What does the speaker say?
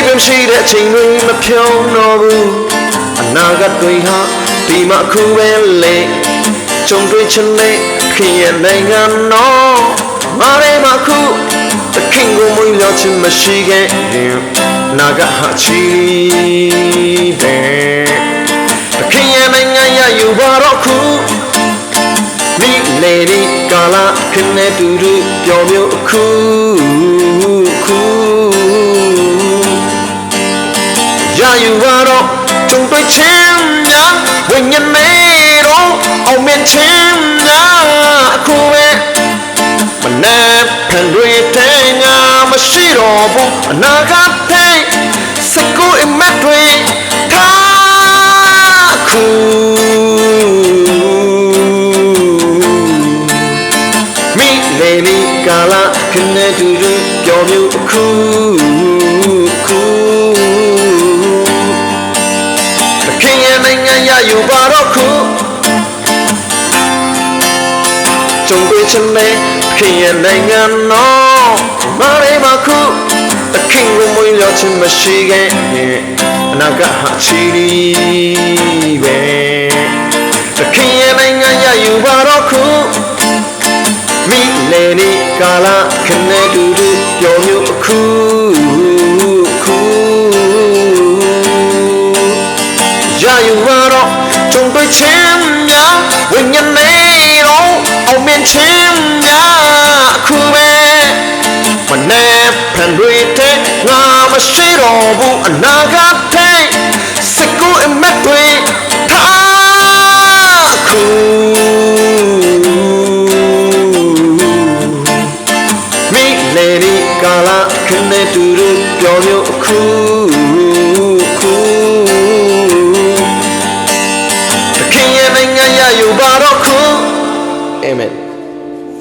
ပံရှိတဲ့အချိန်တွေမဖြုံးတော့ဘူးအနာဂတ်တွေဟာဒီမှာအခုပဲလေကြုံတွေ့ချင်တဲ့ခင်ရဲ့နိုင်ငံတော်ငါတွေမှာခုတခင်ကိုမွေးလျော်ချင်မရှိခဲ့ရင်နာဂတ်ဟာချီပဲတခင်ရဲ့နိုင်ငံရယူပါတော့ခုမိလေဒီကာလာခင်နဲ့တူတူပျော်မြို့အခုရယူပါတော့ကြုံတွေ့ချင်းများဝိညာဉ်နေတော့အောင်မြင်ချင်းများအခုပဲမနဲ့ဖန်တွေတဲ့ငါမရှိတော့ဘူးအနာဂတ်တဲ့စကူအမတ်တွေထားခုမိလေဒီကာလာခနဲ့တူတူပျော်မြို့အခုရယူပါတော့ခုကြုံတွေ့ချင်တဲ့ခင်ရဲ့နိုင်ငံတော်မလေးမခုတခင်ကိုမွေးလျော်ချင်မရှိခဲ့ရင်အနာဂတ်ဟာချီပဲတခင်ရဲ့နိုင်ငံရယူပါတော့ခုမိလေဒီကာလာခင်နဲ့တူတူပျော်မြို့အခုရယူပါတော့ကြုံတွေ့ချင်းများဝိညာဉ်နေတော့အောင်မြင်ချင်းများအခုပဲမနဲ့ဖန်တွေတဲ့ငါမရှိတော့ဘူးအနာဂတ်တဲ့စကူအမတ်တွေထားအခုမိလေဒီကာလာခနဲ့တူတူပျော်မြို့အခုAmen.